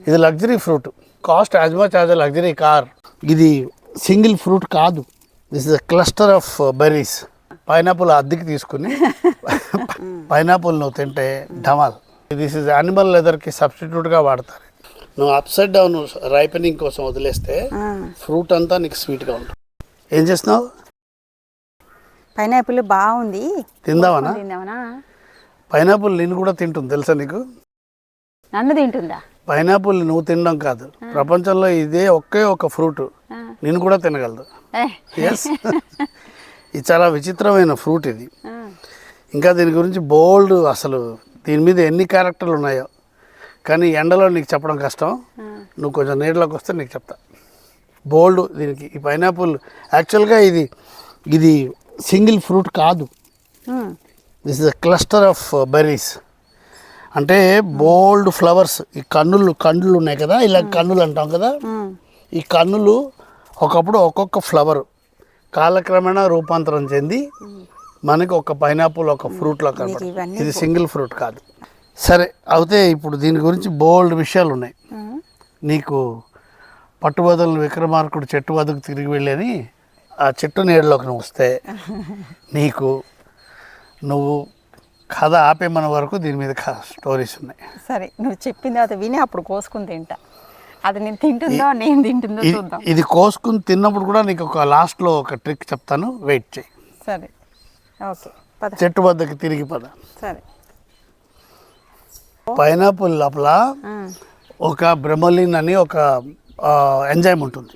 ఇది luxury fruit, cost as much as a luxury car. ఇది single fruit కాదు, this is a cluster of berries. Pineapple అద్దెకి తీసుకుని pineapple నువ్వు తింటే ఢమాల్. దిస్ ఇస్ యానిమల్ లెదర్కి సబ్స్టిట్యూట్గా వాడతారు. నువ్వు అప్సైడ్ డౌన్ రైపెనింగ్ కోసం వదిలేస్తే ఫ్రూట్ అంతా నీకు స్వీట్గా ఉంటుంది. ఏం చేస్తున్నావు? పైనాపిల్ బాగుంది, తిందామనా? పైనాపుల్ నేను కూడా తింటుంది తెలుసా నీకు? నన్ను తింటుందా? పైనాపుల్ నువ్వు తినడం కాదు, ప్రపంచంలో ఇదే ఒకే ఒక ఫ్రూట్ నేను కూడా తినగలదు. ఎస్, ఇది చాలా విచిత్రమైన ఫ్రూట్ ఇది. ఇంకా దీని గురించి బోల్డ్, అసలు దీని మీద ఎన్ని క్యారెక్టర్లు ఉన్నాయో, కానీ ఎండలో నీకు చెప్పడం కష్టం. నువ్వు కొంచెం నీళ్ళలోకి వస్తే నీకు చెప్తా. బోల్డ్ దీనికి. ఈ పైనాపుల్ యాక్చువల్గా ఇది సింగిల్ ఫ్రూట్ కాదు, this is a cluster of berries. అంటే బోల్డ్ ఫ్లవర్స్. ఈ కన్నులు ఉన్నాయి కదా, ఇలా కన్నులు అంటాం కదా, ఈ కన్నులు ఒకప్పుడు ఒక్కొక్క ఫ్లవర్ కాలక్రమేణా రూపాంతరం చెంది మనకి ఒక పైనాపుల్ ఒక ఫ్రూట్లో కనపడుతుంది. ఇది సింగిల్ ఫ్రూట్ కాదు. సరే, అయితే ఇప్పుడు దీని గురించి బోల్డ్ విషయాలు ఉన్నాయి. నీకు పట్టుబదులు విక్రమార్కుడు చెట్టు వద్దకు తిరిగి వెళ్ళని ఆ చెట్టు నీడలోకి నువ్వు వస్తే నువ్వు కథ ఆపేమన వరకు దీని మీద స్టోరీస్ ఉన్నాయి. సరే, నువ్వు చెప్పిన తర్వాత విని అప్పుడు కోసుకుని తింటా. అది నేను తింటుందో నేను తింటుందో చూద్దాం. ఇది కోసుకుని తిన్నప్పుడు కూడా నీకు ఒక లాస్ట్లో ఒక ట్రిక్ చెప్తాను, వెయిట్ చేయి. సరే, ఓకే, పద. చెట్టు వద్దకు తిరిగి పద. సరే. పైనాపుల్ లోపల ఒక బ్రమలిన్ అని ఒక ఎంజైమ్ ఉంటుంది.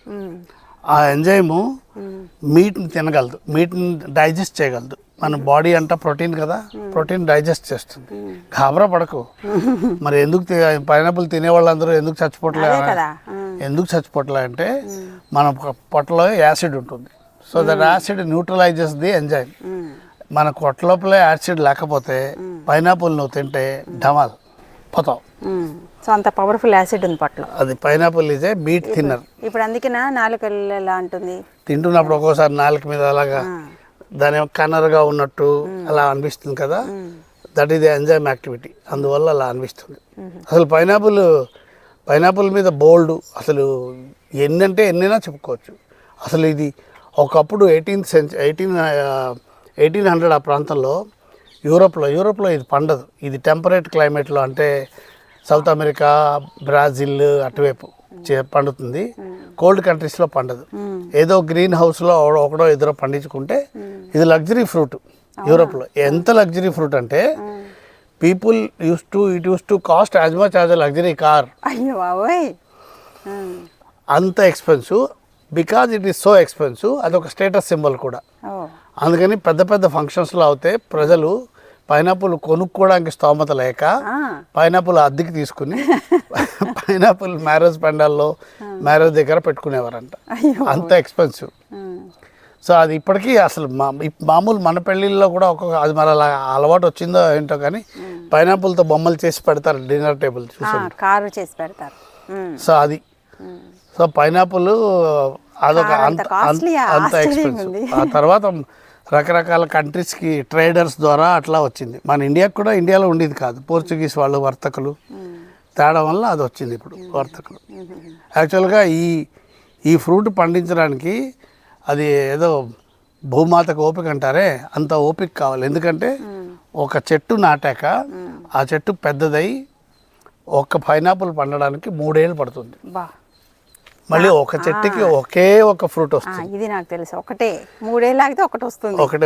ఆ ఎంజైము మీట్ని తినగలదు, మీట్ని డైజెస్ట్ చేయగలదు. మన బాడీ అంతా ప్రోటీన్ కదా, ప్రోటీన్ డైజెస్ట్ చేస్తుంది. గాబరా పడకు. మరి ఎందుకు పైనాపుల్ తినేవాళ్ళందరూ ఎందుకు చచ్చిపోవట్లే అంటే మన పొట్టలో యాసిడ్ ఉంటుంది. So that acid న్యూట్రలైజెస్ the enzyme. మన పొట్ట లోపల యాసిడ్ లేకపోతే పైనాపుల్ నువ్వు తింటే ఢమాల్ పోతావు. సో అంత పవర్ఫుల్ యాసిడ్ ఉంది పొట్టలో. అది పైనాపుల్ ఈజ్ ఏ మీట్ థిన్నర్. ఇప్పుడు అందుకేనా నాలుక ఎలా ఉంటుంది? తింటున్నప్పుడు ఒక్కోసారి నాలుక మీద అలాగా దాని కన్నరగా ఉన్నట్టు అలా అనిపిస్తుంది కదా, that is the enzyme activity. అందువల్ల అలా అనిపిస్తుంది. అసలు పైనాపుల్ మీద బోల్డ్ అసలు ఎన్నైనా చెప్పుకోవచ్చు. అసలు ఇది ఒకప్పుడు 1800 ఆ ప్రాంతంలో యూరోప్లో ఇది పండదు. ఇది టెంపరేట్ క్లైమేట్లో, అంటే సౌత్ అమెరికా, బ్రాజిల్ అటువైపు పండుతుంది. కోల్డ్ కంట్రీస్లో పండదు. ఏదో గ్రీన్ హౌస్లో ఒకడో ఇద్దరో పండించుకుంటే ఇది లగ్జరీ ఫ్రూట్. యూరోప్లో ఎంత లగ్జరీ ఫ్రూట్ అంటే people use to cost as much as a luxury car. అయ్యో బాబోయ్, అంత expensive. Because it is so expensive, అదొక స్టేటస్ సింబల్ కూడా. అందుకని పెద్ద ఫంక్షన్స్లో అయితే ప్రజలు పైనాపుల్ కొనుక్కోవడానికి స్తోమత లేక పైనాపుల్ అద్దెకి తీసుకుని పైనాపుల్ మ్యారేజ్ పండాల్లో మ్యారేజ్ దగ్గర పెట్టుకునేవారంట. అంత ఎక్స్పెన్సివ్. సో అది ఇప్పటికీ అసలు మామూలు మన పెళ్ళిళ్ళలో కూడా అది మరి అలా అలవాటు వచ్చిందో ఏంటో కానీ పైనాపుల్తో బొమ్మలు చేసి పెడతారు డిన్నర్ టేబుల్ చూసి, కారు చేసి పెడతారు. సో అది సో పైనాపుల్ అదొక అంత ఎక్స్పెన్సివ్. ఆ తర్వాత రకరకాల కంట్రీస్కి ట్రేడర్స్ ద్వారా అట్లా వచ్చింది. మన ఇండియాలో ఉండేది కాదు. పోర్చుగీస్ వాళ్ళు వర్తకులు తేడం వల్ల అది వచ్చింది ఇప్పుడు వర్తకులు. యాక్చువల్గా ఈ ఫ్రూట్ పండించడానికి అది ఏదో భూమాతకు ఓపిక అంటారే, అంత ఓపిక కావాలి. ఎందుకంటే ఒక చెట్టు నాటాక ఆ చెట్టు పెద్దదై ఒక్క పైనాపుల్ పండడానికి 3 ఏళ్ళు పడుతుంది. మళ్ళీ ఒక చెట్టుకి ఒకే ఒక ఫ్రూట్ వస్తుంది. ఇది నాకు తెలుసు. ఒకటే 3 ఏళ్ళు ఆగితే ఒకటే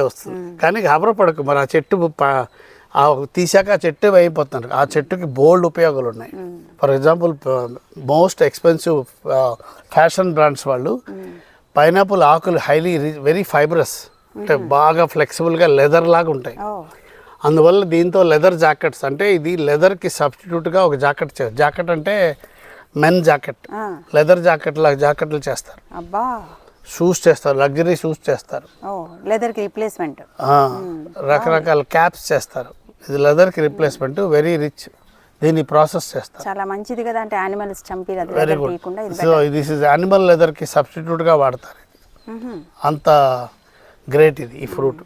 వస్తుంది. కానీ గాబరా పడకు. మరి ఆ చెట్టు తీసాక ఆ చెట్టు అయిపోతున్నారు. ఆ చెట్టుకి బోల్డ్ ఉపయోగాలు ఉన్నాయి. For example most expensive fashion brands వాళ్ళు పైనాపుల్ ఆకులు వెరీ ఫైబరస్, అంటే బాగా ఫ్లెక్సిబుల్గా లెదర్ లాగా ఉంటాయి. అందువల్ల దీంతో లెదర్ జాకెట్స్, అంటే ఇది లెదర్కి సబ్స్టిట్యూట్గా ఒక జాకెట్ అంటే మెన్ జాకెట్, లెదర్ జాకెట్లు చేస్తారు. షూస్ చేస్తారు, లగ్జరీ షూస్ చేస్తారు, లెదర్కి రిప్లేస్మెంట్. రకరకాల క్యాప్స్ చేస్తారు. ఇది లెదర్కి రిప్లేస్మెంట్, వెరీ రిచ్. దీన్ని ప్రాసెస్ చేస్తారు. చాలా మంచిది కదా, అంటే యానిమల్స్ చంపి very good. So this is animal లెదర్కి సబ్స్టిట్యూట్గా వాడతారు. అంత గ్రేట్ ఇది ఈ ఫ్రూట్.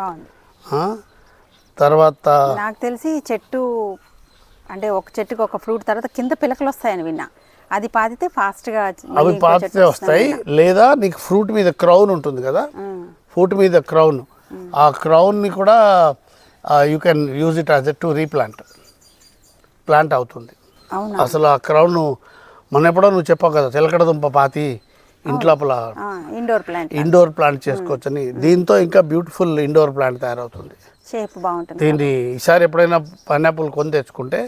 బాగుంది. తర్వాత నాకు తెలిసి చెట్టు అంటే ఒక చెట్టుకి ఒక ఫ్రూట్ తర్వాత కింద పిలకలు వస్తాయని విన్నా, అది పాతితే ఫాస్ట్గా అవి పాతితే వస్తాయి. లేదా నీకు ఫ్రూట్ మీద క్రౌన్ ఉంటుంది కదా, ఫ్రూట్ మీద క్రౌన్, ఆ క్రౌన్ని కూడా you can use it as A to replant, plant అవుతుంది. అవునా? అసలు ఆ క్రౌన్ మన ఎప్పుడో నువ్వు చెప్పావు కదా చిలకడ దుంప పాతి ఇంట్లోపల ఇండోర్ ప్లాంట్ చేసుకోవచ్చని, దీంతో ఇంకా బ్యూటిఫుల్ ఇండోర్ ప్లాంట్ తయారవుతుంది. షేప్ బాగుంటుంది. దీన్ని ఈసారి ఎప్పుడైనా పైనాపిల్ కొని తెచ్చుకుంటే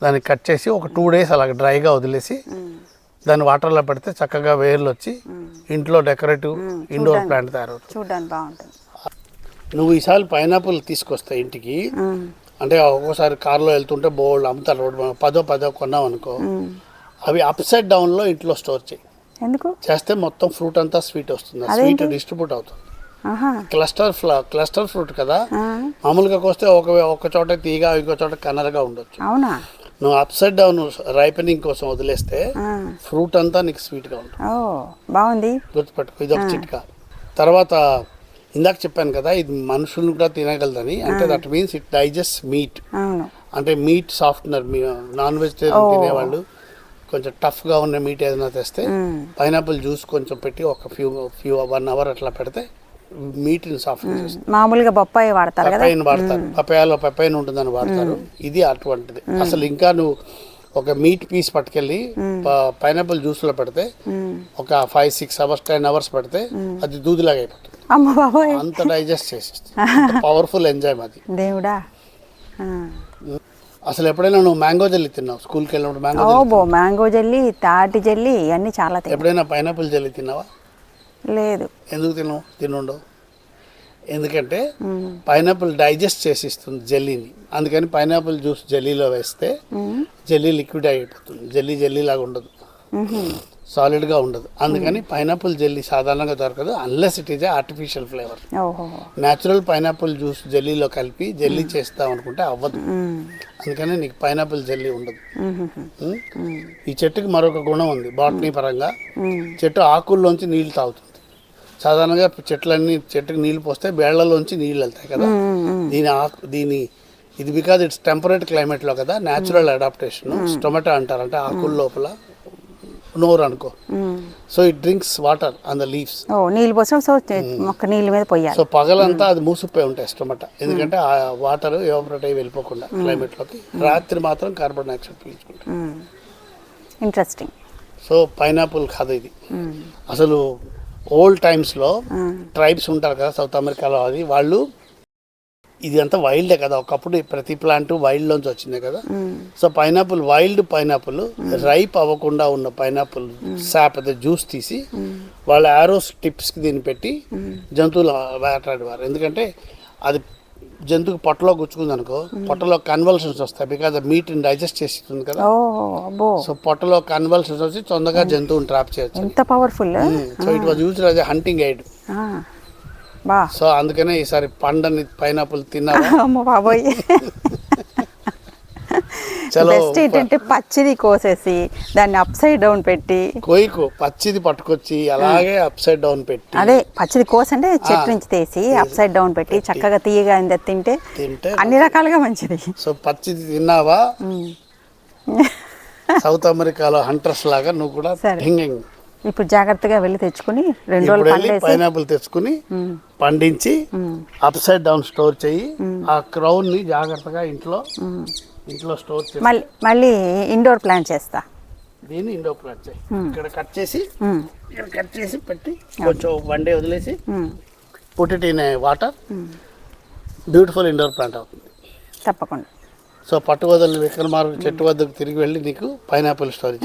దాన్ని కట్ చేసి ఒక 2 days అలాగ డ్రైగా వదిలేసి దాన్ని వాటర్లో పెడితే చక్కగా వేర్లు వచ్చి ఇంట్లో డెకరేటివ్ ఇండోర్ ప్లాంట్ తయారవుతుంది. చూడడానికి బాగుంటుంది. నువ్వు ఈసారి పైనాపిల్ తీసుకొస్తాయి ఇంటికి, అంటే ఒక్కోసారి కార్లో వెళ్తుంటే బోల్డ్ అమ్ముతారు, రోడ్డు 10 కొన్నావు అనుకో, అవి అప్సైడ్ డౌన్లో ఇంట్లో స్టోర్ చేయి. ఎందుకు చేస్తే మొత్తం ఫ్రూట్ అంతా స్వీట్ వస్తుంది, స్వీట్ డిస్ట్రిబ్యూట్ అవుతుంది. క్లస్టర్ ఫ్రూట్ కదా, మామూలుగా కోస్తే ఒక చోట తీగ ఇంకో చోట కనరగా ఉండొచ్చు. అవునా? నువ్వు అప్సైడ్ డౌన్ రైపెనింగ్ కోసం వదిలేస్తే ఫ్రూట్ అంతా నీకు స్వీట్గా ఉంటుంది. బాగుంది, గుర్తుపెట్టుకో, ఇది ఒక చిట్కా. తర్వాత ఇందాక చెప్పాను కదా ఇది మనుషులను కూడా తినగలదని, అంటే that means it digest meet. అంటే మీట్ సాఫ్ట్నర్, నాన్ వెజిటేరియన్ తినేవాళ్ళు కొంచెం టఫ్గా ఉన్న మీట్ ఏదైనా తెస్తే పైనాపిల్ జ్యూస్ కొంచెం పెట్టి ఒక ఫ్యూ 1 hour అట్లా పెడితే మీట్ని సాఫ్ట్ చేస్తుంది. మామూలుగా బొప్పాయి వాడతారు, పప్పాయిని వాడతారు, పప్పాయలో పప్పాయిని ఉంటుందని వాడతారు. ఇది అటువంటిది. అసలు ఇంకా నువ్వు ఒక మీట్ పీస్ పట్టుకెళ్ళి పైనాపిల్ జ్యూస్లో పెడితే ఒక 5-6 hours 10 hours పెడితే అది దూదిలాగా అయిపోతుంది. అమ్మ బాబోయ్, అంత డైజెస్ట్ చేసేస్తుంది, పవర్ఫుల్ ఎంజైమ్ అది. దేవుడా. అసలు ఎప్పుడైనా నువ్వు మ్యాంగో జెల్లీ తిన్నావు స్కూల్కి వెళ్ళినప్పుడు? మ్యాంగో జెల్లీ, తాటి జెల్లీ ఇవన్నీ చాలా తిన్నాను. ఎప్పుడైనా పైనాపిల్ జెల్లీ తిన్నావా? లేదు. ఎందుకు తినుండవు? ఎందుకంటే పైనాపిల్ డైజెస్ట్ చేసిస్తుంది జెల్లీని, అందుకని పైనాపిల్ జ్యూస్ జెల్లీలో వేస్తే జెల్లీ లిక్విడ్ అయిపోతుంది, జెల్లీ లాగా ఉండదు, సాలిడ్గా ఉండదు. అందుకని పైనాపిల్ జెల్లీ సాధారణంగా దొరకదు, unless it is artificial flavour. Natural pineapple juice జెల్లీలో కలిపి జెల్లీ చేస్తాం అనుకుంటే అవ్వదు, అందుకని నీకు పైనాపిల్ జెల్లీ ఉండదు. ఈ చెట్టుకి మరొక గుణం ఉంది బాటనీ పరంగా, చెట్టు ఆకుల్లోంచి నీళ్లు తాగుతుంది. సాధారణంగా చెట్టుకి నీళ్లు పోస్తే బేళ్లలోంచి నీళ్ళు వెళ్తాయి కదా, ఇది బికాజ్ ఇట్స్ టెంపరేట్ క్లైమేట్లో కదా, న్యాచురల్ అడాప్టేషన్. స్టొమాటో అంటారు, అంటే ఆకుల లోపల నోరు అనుకో. So it drinks water on the leaves. నీళ్ళు పోసాం, సో మొక్క నీళ్ళ మీద పోయాలి. సో పగలంతా అది మూసిపోయి ఉంటాయి స్టొమాటో, ఎందుకంటే ఆ వాటర్ ఎవాపరేట్ అయ్యి వెళ్ళిపోకుండా క్లైమేట్లోకి. రాత్రి మాత్రం కార్బన్ డైఆక్సైడ్ పీల్చుకుంటాం. ఇంట్రెస్టింగ్. సో పైనాపిల్ కాదు ఇది. అసలు ఓల్డ్ టైమ్స్లో ట్రైబ్స్ ఉంటారు కదా సౌత్ అమెరికాలో, అది వాళ్ళు ఇది అంతా వైల్డే కదా, ఒకప్పుడు ప్రతి ప్లాంట్ వైల్డ్లోంచి వచ్చిందే కదా. సో వైల్డ్ పైనాపిల్ రైప్ అవ్వకుండా ఉన్న పైనాపిల్ సాప్ అదే జ్యూస్ తీసి వాళ్ళ యారోస్ టిప్స్కి దీన్ని పెట్టి జంతువులు వేటాడేవారు. ఎందుకంటే అది జంతువుకి పొట్టలో గుచ్చుకుంది అనుకో, పొట్టలో కన్వల్షన్స్ వస్తాయి, బికాజ్ మీట్ డైజెస్ట్ చేస్తుంది కదా. సో పొట్టలో కన్వల్షన్స్ వచ్చి తొందరగా జంతువుని ట్రాప్ చేయొచ్చు. ఎంత powerful. So it was used as a hunting aid. So అందుకనే ఈసారి పండని పైనాపిల్ తిన్నావా? అమ్మ బాబోయ్. బెస్ట్ ఏంటంటే పచ్చిది కోసేసి దాన్ని అప్ సైడ్ డౌన్ పెట్టి పచ్చిది పట్టుకొచ్చి అలాగే అప్ సైడ్ డౌన్ పెట్టి, అదే పచ్చిది కోసంటే చెట్టు నుంచి తీసి అప్ సైడ్ డౌన్ పెట్టి చక్కగా తీయగా తింటే అన్ని రకాలుగా మంచిది. సో పచ్చిది తిన్నావా? సౌత్ అమెరికాలో హంటర్స్ లాగా నువ్వు కూడా ఇప్పుడు జాగ్రత్తగా వెళ్ళి తెచ్చుకుని 2 రోజులు పైనాపిల్ తెచ్చుకుని పండించి అప్ సైడ్ డౌన్ స్టోర్ చెయ్యి. ఆ క్రౌన్ ని జాగ్రత్తగా ఇంట్లో స్టోర్ చేసి మళ్ళీ ఇండోర్ ప్లాంట్ చేస్తా. దీన్ని ఇండోర్ ప్లాంట్ చేయి. ఇక్కడ కట్ చేసి పెట్టి కొంచెం 1 day వదిలేసి put it in water, beautiful indoor plant అవుతుంది తప్పకుండా. సో పట్టువదలని విక్రమార్క చెట్టు వద్దకు తిరిగి వెళ్ళి నీకు పైనాపిల్ స్టోరీ